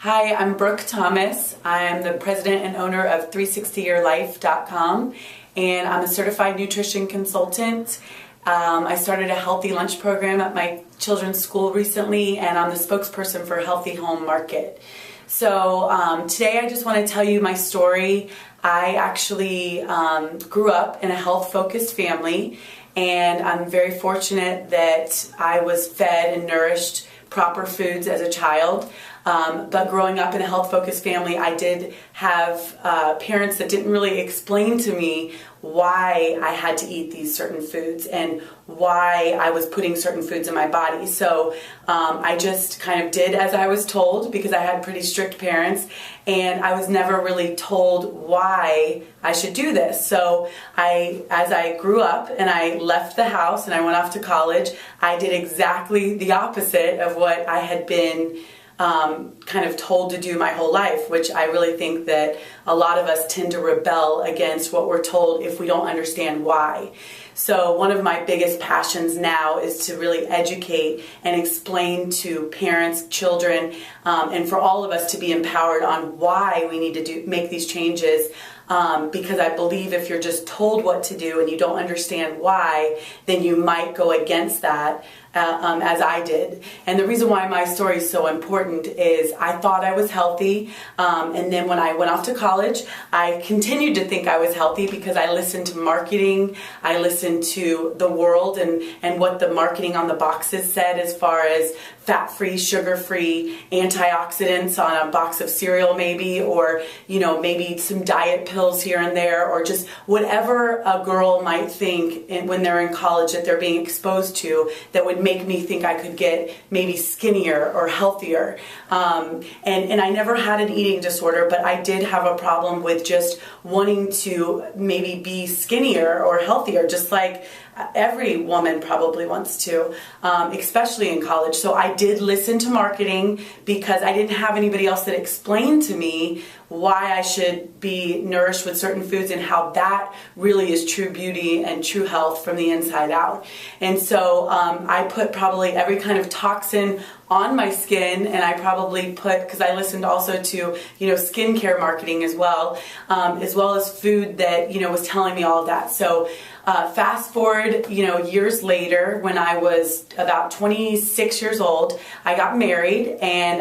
Hi, I'm Brooke Thomas. I'm the president and owner of 360yourlife.com, and I'm a certified nutrition consultant. I started a healthy lunch program at my children's school recently, and I'm the spokesperson for Healthy Home Market. So today I just want to tell you my story. I actually grew up in a health-focused family, and I'm very fortunate that I was fed and nourished proper foods as a child. But growing up in a health-focused family, I did have parents that didn't really explain to me why I had to eat these certain foods and why I was putting certain foods in my body. So I just kind of did as I was told because I had pretty strict parents, and I was never really told why I should do this. So as I grew up and I left the house and I went off to college, I did exactly the opposite of what I had been kind of told to do my whole life, which I really think that a lot of us tend to rebel against what we're told if we don't understand why. So one of my biggest passions now is to really educate and explain to parents, children, and for all of us to be empowered on why we need to make these changes. Because I believe if you're just told what to do and you don't understand why, then you might go against that, as I did. And the reason why my story is so important is I thought I was healthy, and then when I went off to college, I continued to think I was healthy because I listened to marketing, I listened to the world and what the marketing on the boxes said as far as fat-free, sugar-free, antioxidants on a box of cereal maybe, or maybe some diet pills here and there, or just whatever a girl might think when they're in college that they're being exposed to that would make me think I could get maybe skinnier or healthier. And I never had an eating disorder, but I did have a problem with just wanting to maybe be skinnier or healthier, just like every woman probably wants to, especially in college. So I did listen to marketing because I didn't have anybody else that explained to me why I should be nourished with certain foods and how that really is true beauty and true health from the inside out. And so I put probably every kind of toxin on my skin, and I probably because I listened also to skincare marketing as well as food that was telling me all of that. So fast forward years later, when I was about 26 years old, I got married, and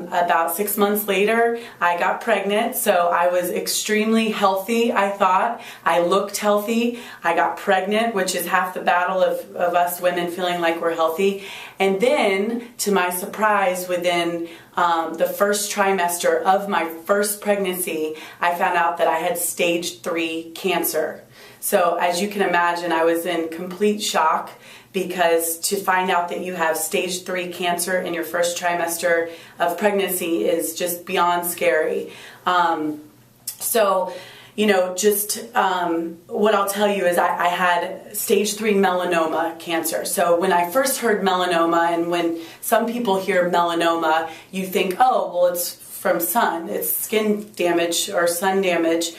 about 6 months later I got pregnant. So I was extremely healthy. I thought I looked healthy. I got pregnant, which is half the battle of us women feeling like we're healthy. And then, to my surprise, within the first trimester of my first pregnancy, I found out that I had stage 3 cancer. So as you can imagine, I was in complete shock, because to find out that you have stage 3 cancer in your first trimester of pregnancy is just beyond scary. What I'll tell you is I had stage 3 melanoma cancer. So when I first heard melanoma, and when some people hear melanoma, you think, oh, well, it's from sun. It's skin damage or sun damage,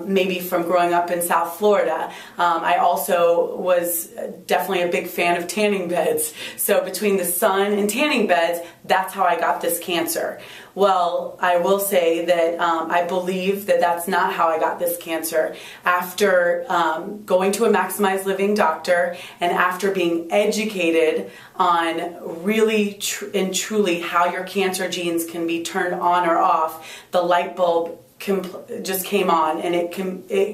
maybe from growing up in South Florida. I also was definitely a big fan of tanning beds. So between the sun and tanning beds, that's how I got this cancer. Well, I will say that I believe that that's not how I got this cancer. After going to a Maximize Living doctor, and after being educated on really and truly how your cancer genes can be turned on or off, the light bulb just came on, and it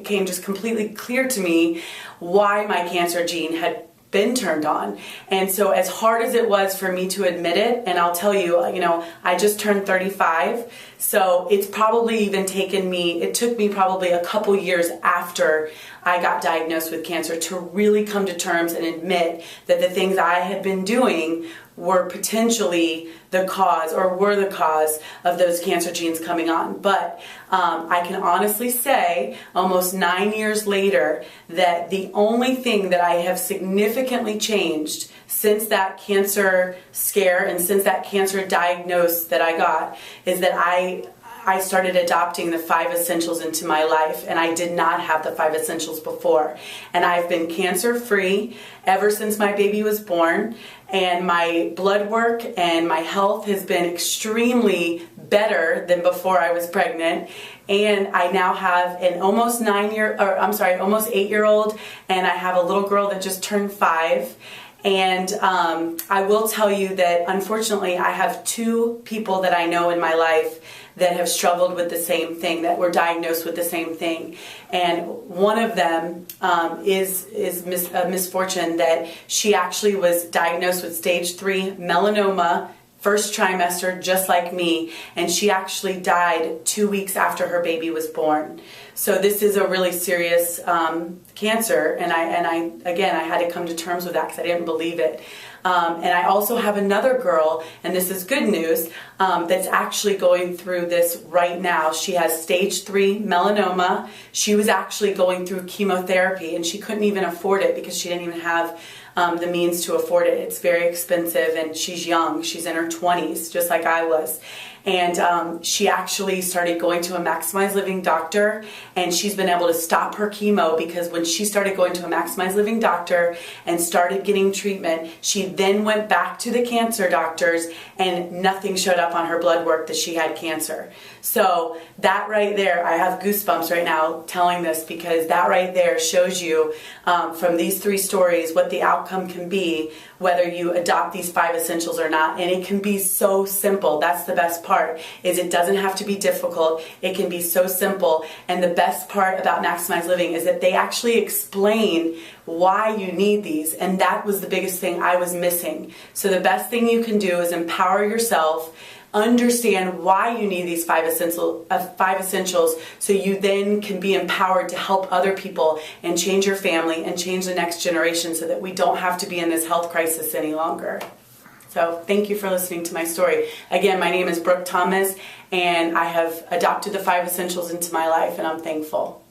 came just completely clear to me why my cancer gene had been turned on. And so as hard as it was for me to admit it, and I'll tell you, I just turned 35, so it's probably even it took me probably a couple years after I got diagnosed with cancer to really come to terms and admit that the things I had been doing were potentially the cause, or were the cause of those cancer genes coming on. But I can honestly say, almost 9 years later, that the only thing that I have significantly changed since that cancer scare and since that cancer diagnosis that I got is that I started adopting the 5 essentials into my life, and I did not have the 5 essentials before. And I've been cancer-free ever since my baby was born, and my blood work and my health has been extremely better than before I was pregnant. And I now have an almost 8-year-old, and I have a little girl that just turned 5. And I will tell you that unfortunately I have 2 people that I know in my life that have struggled with the same thing, that were diagnosed with the same thing. And one of them is a misfortune that she actually was diagnosed with stage 3 melanoma, first trimester, just like me, and she actually died 2 weeks after her baby was born. So this is a really serious cancer, and I had to come to terms with that because I didn't believe it. And I also have another girl, and this is good news, that's actually going through this right now. She has stage 3 melanoma. She was actually going through chemotherapy, and she couldn't even afford it because she didn't even have the means to afford it. It's very expensive, and she's young. She's in her 20s, just like I was. And she actually started going to a Maximize Living doctor, and she's been able to stop her chemo because when she started going to a Maximize Living doctor and started getting treatment, she then went back to the cancer doctors and nothing showed up on her blood work that she had cancer. So that right there, I have goosebumps right now telling this, because that right there shows you from these 3 stories what the outcome can be, whether you adopt these 5 essentials or not. And it can be so simple. That's the best part, is it doesn't have to be difficult. It can be so simple. And the best part about Maximize Living is that they actually explain why you need these, and that was the biggest thing I was missing. So the best thing you can do is empower yourself, understand why you need these 5 essentials, so you then can be empowered to help other people and change your family and change the next generation, so that we don't have to be in this health crisis any longer. So thank you for listening to my story. Again, my name is Brooke Thomas, and I have adopted the 5 essentials into my life, and I'm thankful.